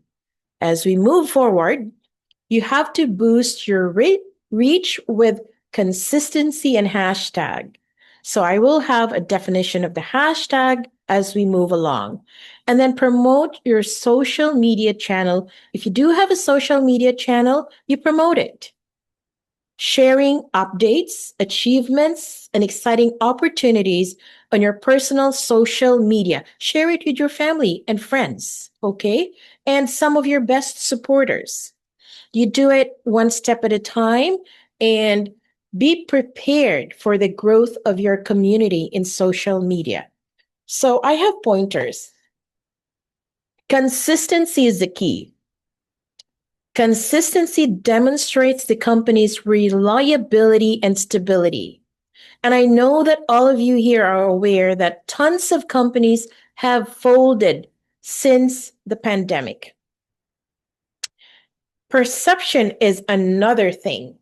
As we move forward, you have to boost your reach with consistency and hashtag. So I will have a definition of the hashtag as we move along. And then promote your social media channel. If you do have a social media channel, you promote it. Sharing updates, achievements, and exciting opportunities on your personal social media. Share it with your family and friends, okay? And some of your best supporters. You do it one step at a time and be prepared for the growth of your community in social media. So I have pointers. Consistency is the key. Consistency demonstrates the company's reliability and stability. And I know that all of you here are aware that tons of companies have folded since the pandemic. Perception is another thing.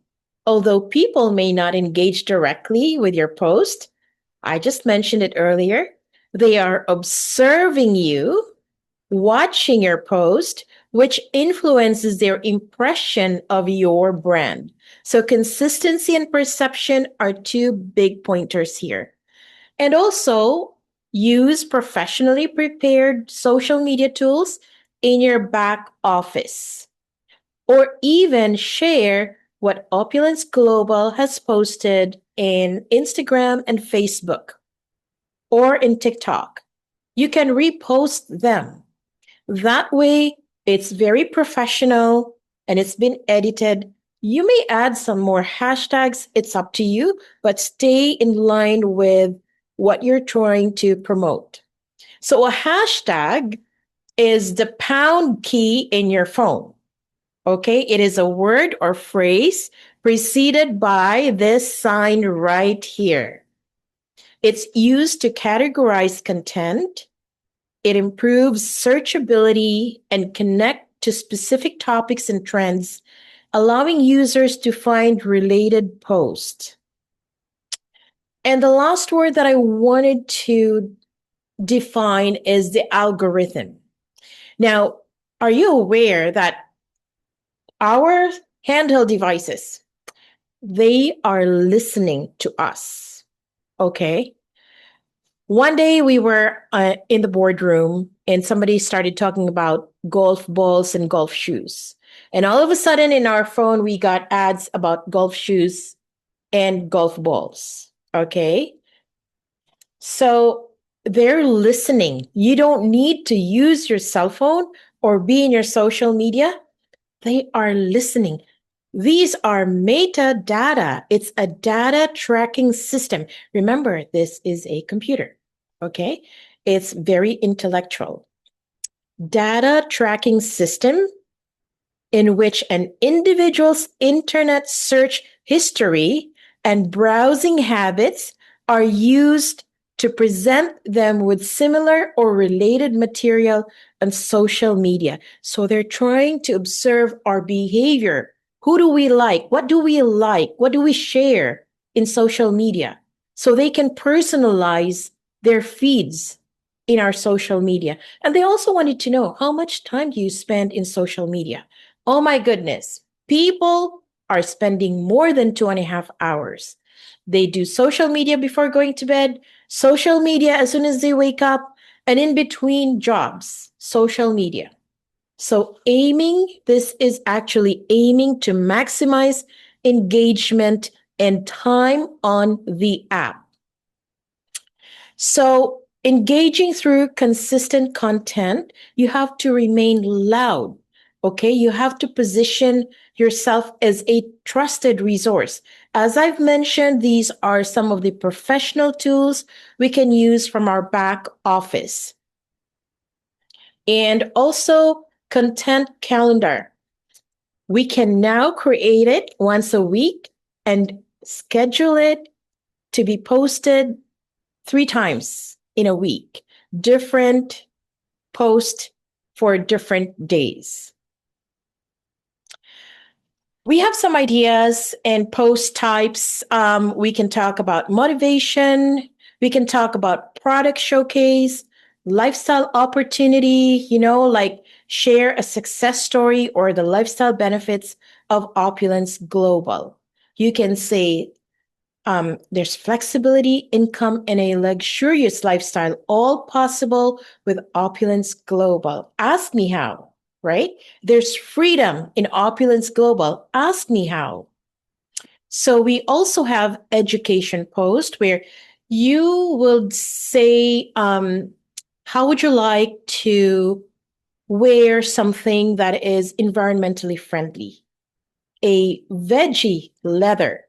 Although people may not engage directly with your post, I just mentioned it earlier, they are observing you, watching your post, which influences their impression of your brand. So consistency and perception are two big pointers here. And also use professionally prepared social media tools in your back office. Or even share what Opulence Global has posted in Instagram and Facebook or in TikTok. You can repost them. That way, it's very professional and it's been edited. You may add some more hashtags. It's up to you, but stay in line with what you're trying to promote. So a hashtag is the pound key in your phone. Okay, it is a word or phrase preceded by this sign right here. It's used to categorize content. It improves searchability and connect to specific topics and trends, allowing users to find related posts. And the last word that I wanted to define is the algorithm. Now, are you aware that our handheld devices, they are listening to us, okay? One day we were in the boardroom and somebody started talking about golf balls and golf shoes. And all of a sudden in our phone, we got ads about golf shoes and golf balls, okay? So they're listening. You don't need to use your cell phone or be in your social media. They are listening. These are metadata. It's a data tracking system. Remember, this is a computer, okay? It's very intellectual. data tracking system in which an individual's internet search history and browsing habits are used to present them with similar or related material on social media. So they're trying to observe our behavior. Who do we like? What do we like? What do we share in social media? So they can personalize their feeds in our social media. And they also wanted to know, how much time do you spend in social media? Oh my goodness. People are spending more than 2.5 hours. They do social media before going to bed, social media as soon as they wake up, and in between jobs, social media. So this is actually aiming to maximize engagement and time on the app. So engaging through consistent content, you have to remain loud. Okay, you have to position yourself as a trusted resource. As I've mentioned, these are some of the professional tools we can use from our back office. And also content calendar. We can now create it once a week and schedule it to be posted 3 times in a week, different posts for different days. We have some ideas and post types. We can talk about motivation. We can talk about product showcase, lifestyle opportunity, like share a success story or the lifestyle benefits of Opulence Global. You can say, there's flexibility, income, and a luxurious lifestyle, all possible with Opulence Global. Ask me how, right? There's freedom in Opulence Global. Ask me how. So we also have education post where you will say, how would you like to wear something that is environmentally friendly? A veggie leather.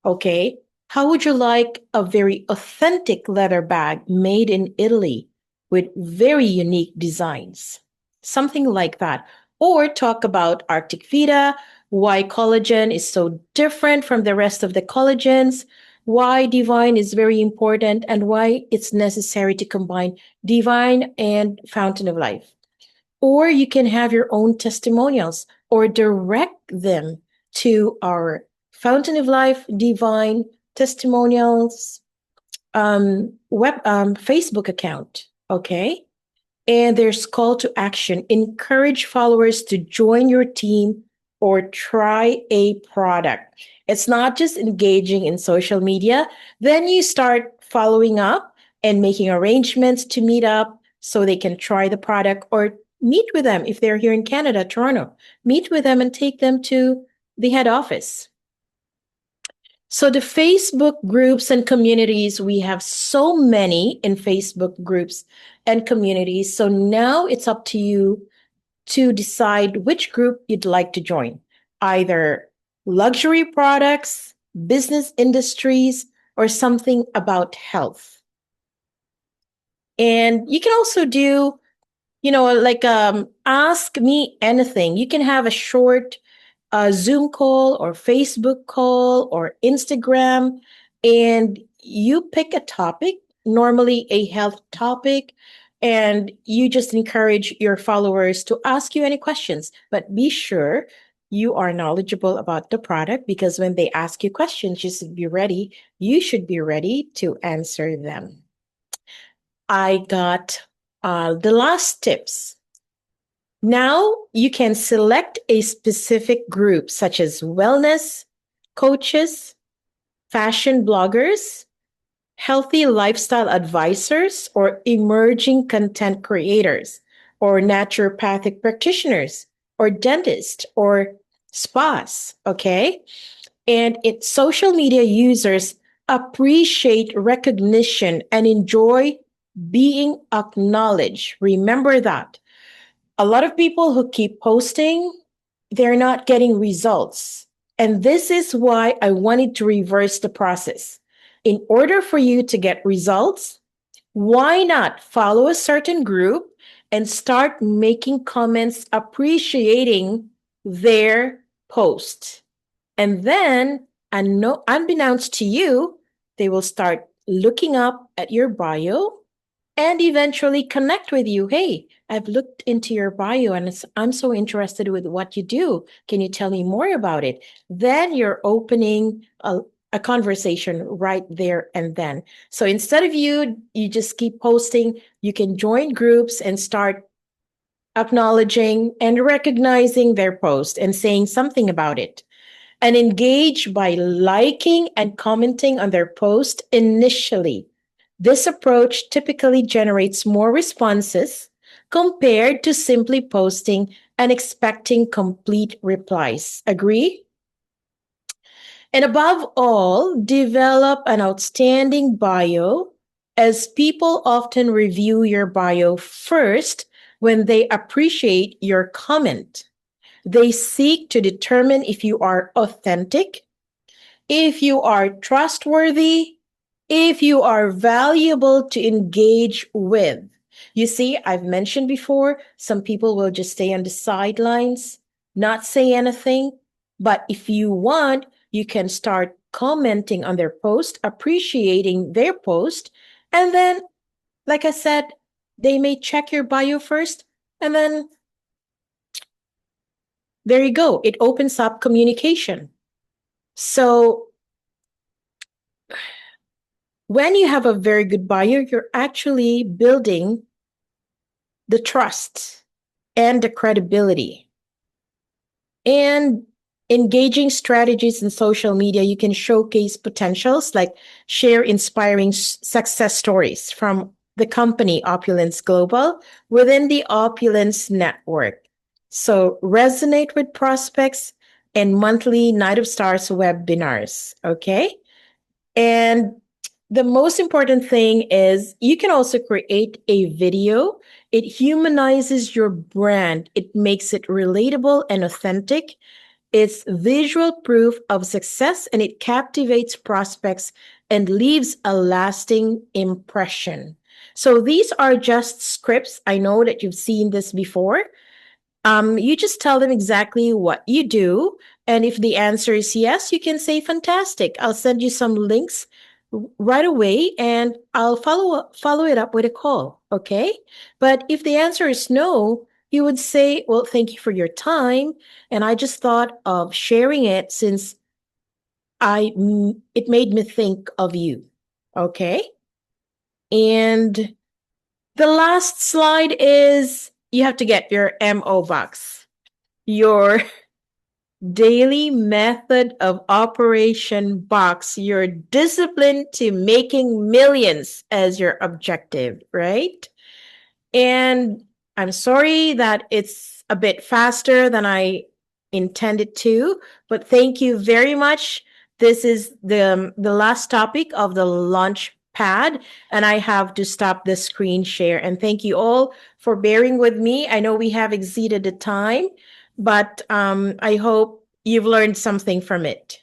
Okay, how would you like a very authentic leather bag made in Italy with very unique designs? Something like that. Or talk about Arctic Vita, why collagen is so different from the rest of the collagens, why Divine is very important, and why it's necessary to combine Divine and Fountain of Life. Or you can have your own testimonials or direct them to our Fountain of Life, Divine Testimonials Facebook account. Okay. And there's call to action. Encourage followers to join your team or try a product. It's not just engaging in social media. Then you start following up and making arrangements to meet up so they can try the product, or meet with them if they're here in Canada, Toronto. Meet with them and take them to the head office. So the Facebook groups and communities, we have so many in Facebook groups and communities. So now it's up to you to decide which group you'd like to join, either luxury products, business industries, or something about health. And you can also do, ask me anything. You can have a short Zoom call or Facebook call or Instagram, and you pick a topic, normally a health topic, and you just encourage your followers to ask you any questions. But be sure you are knowledgeable about the product, because when they ask you questions, you should be ready. You should be ready to answer them. I got the last tips. Now you can select a specific group, such as wellness coaches, fashion bloggers, healthy lifestyle advisors, or emerging content creators, or naturopathic practitioners, or dentists, or spas. Okay. And social media users appreciate recognition and enjoy being acknowledged. Remember that. A lot of people who keep posting, they're not getting results. And this is why I wanted to reverse the process. In order for you to get results, why not follow a certain group and start making comments appreciating their post. And then, unbeknownst to you, they will start looking up at your bio and eventually connect with you. Hey, I've looked into your bio and I'm so interested with what you do. Can you tell me more about it? Then you're opening a conversation right there and then. So instead of you just keep posting, you can join groups and start acknowledging and recognizing their post and saying something about it. And engage by liking and commenting on their post initially. This approach typically generates more responses compared to simply posting and expecting complete replies. Agree? And above all, develop an outstanding bio, as people often review your bio first when they appreciate your comment. They seek to determine if you are authentic, if you are trustworthy, if you are valuable to engage with. You see, I've mentioned before, some people will just stay on the sidelines, not say anything. But if you want, you can start commenting on their post, appreciating their post. And then, like I said, they may check your bio first. And then there you go. It opens up communication. So when you have a very good bio, you're actually building the trust and the credibility. And engaging strategies in social media, you can showcase potentials, like share inspiring success stories from the company Opulence Global within the Opulence Network. So resonate with prospects and monthly Night of Stars webinars, okay? And the most important thing is you can also create a video. It humanizes your brand. It makes it relatable and authentic. It's visual proof of success, and it captivates prospects and leaves a lasting impression. So these are just scripts. I know that you've seen this before. You just tell them exactly what you do. And if the answer is yes, you can say, fantastic. I'll send you some links right away and I'll follow it up with a call. Okay. But if the answer is no, you would say, well, thank you for your time. And I just thought of sharing it since it made me think of you. Okay. And the last slide is you have to get your MO box, your daily method of operation box, your discipline to making millions as your objective, right? And I'm sorry that it's a bit faster than I intended to, but thank you very much. This is the last topic of the launch pad, and I have to stop the screen share. And thank you all for bearing with me. I know we have exceeded the time, but I hope you've learned something from it.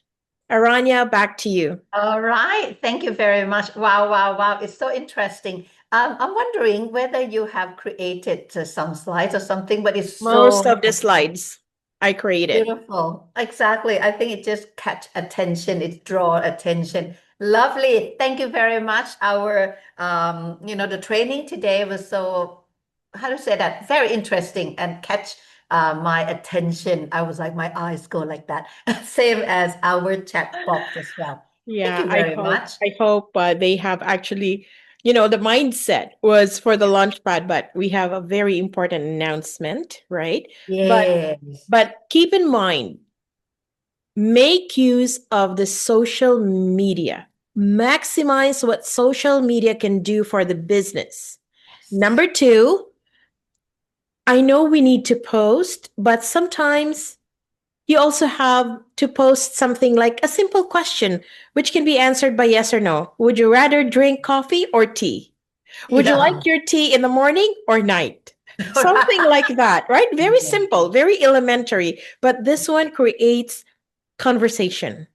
Aranya, back to you. All right. Thank you very much. Wow, wow, wow. It's so interesting. I'm wondering whether you have created some slides or something, but it's Most so of the slides I created. beautiful. Exactly. I think it just catch attention. It draw attention. Lovely. Thank you very much. Our, the training today was so, how to say that? Very interesting and catch my attention. I was like, my eyes go like that. Same as our chat box as well. Yeah, Thank you very much. I hope they have actually, the mindset was for the launchpad, but we have a very important announcement, right? Yes. But keep in mind, make use of the social media. Maximize what social media can do for the business. Number 2, I know we need to post, but sometimes you also have to post something like a simple question, which can be answered by yes or no. Would you rather drink coffee or tea? Would you like your tea in the morning or night? Something like that, right? Very simple, very elementary. But this one creates conversation,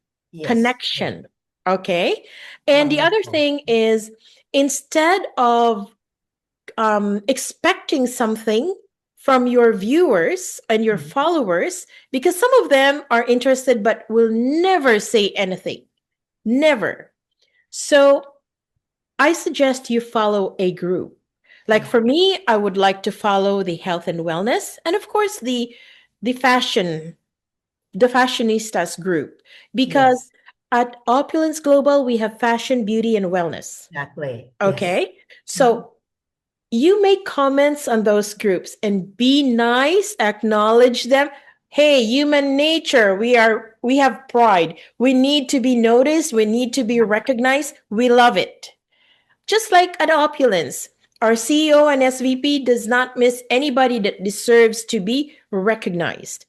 connection. Okay. And the other thing is, instead of expecting something from your viewers and your followers, because some of them are interested but will never say anything. Never. So I suggest you follow a group. Like for me, I would like to follow the health and wellness, and of course the fashion, the fashionistas group, because at Opulence Global we have fashion, beauty, and wellness. Exactly. Okay. So you make comments on those groups and be nice, acknowledge them. Hey, human nature, we have pride. We need to be noticed, we need to be recognized. We love it. Just like at Opulence, our CEO and SVP does not miss anybody that deserves to be recognized.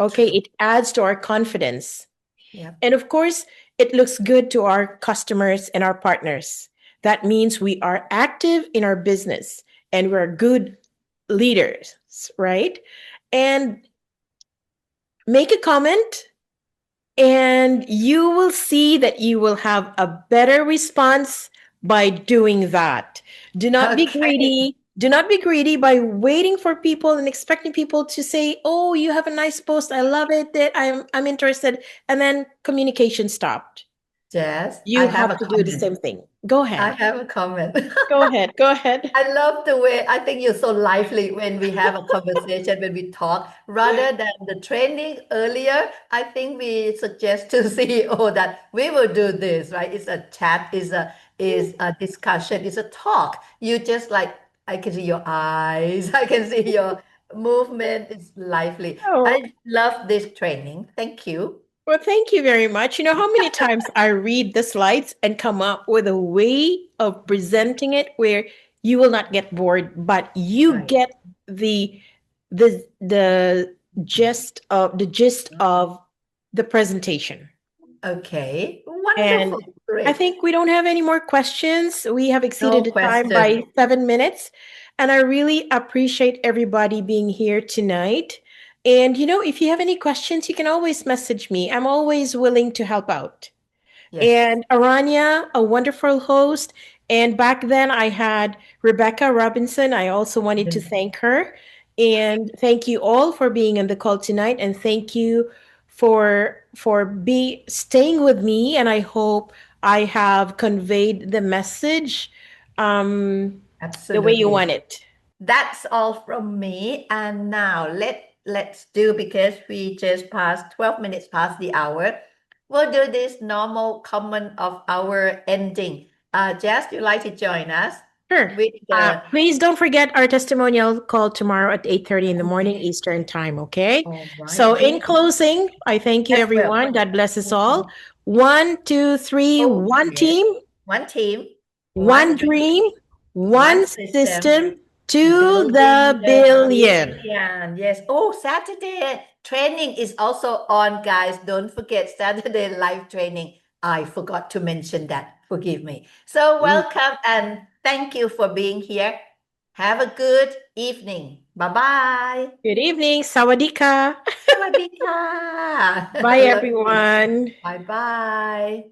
Okay, it adds to our confidence. Yep. And of course, it looks good to our customers and our partners. That means we are active in our business and we're good leaders, right? And make a comment, and you will see that you will have a better response by doing that. Do not be Okay. greedy. Do not be greedy by waiting for people and expecting people to say, "Oh, you have a nice post. I love it. That I'm interested." And then communication stopped. Jess, I You have have a to do the comment. same thing. Go I ahead. have a comment. Go ahead. Go ahead. I love the way I think you're so lively when we have a conversation, when we talk, rather than the training earlier. I think we suggest to CEO that we will do this, right? It's a chat, is a discussion, it's a talk. You just like, I can see your eyes, I can see your movement. It's lively. Oh, I love this training. Thank you. well, thank you very much. You know how many times I read the slides and come up with a way of presenting it where you will not get bored, but you Right. get the the gist of the presentation. Okay. And Wonderful. I Great. think we don't have any more questions. We have exceeded No the time question. by 7 minutes. And I really appreciate everybody being here tonight. And, you know, if you have any questions, you can always message me. I'm always willing to help out. Yes. And Aranya, a wonderful host. And back then I had Rebecca Robinson. I also wanted to thank her. And thank you all for being on the call tonight. And thank you for staying with me. And I hope I have conveyed the message the way you Absolutely. want it. That's all from me. And now let's do, because we just passed 12 minutes past the hour. We'll do this normal comment of our ending. Jess, you like to join us Sure. with the Please don't forget our testimonial call tomorrow at 8:30 in the morning Eastern time, okay? all right. So in closing, I thank you As well. everyone. God bless us all. 1, 2, 3, Oh, one yes. team, One team, one dream, one system to building the billion. billion. Yes. Oh, Saturday training is also on, guys. Don't forget Saturday live training. I forgot to mention that. Forgive me. So welcome and thank you for being here. Have a good evening. Bye-bye. Good evening. Sawadika. Sawadee ka. Bye Love you. everyone. Bye-bye.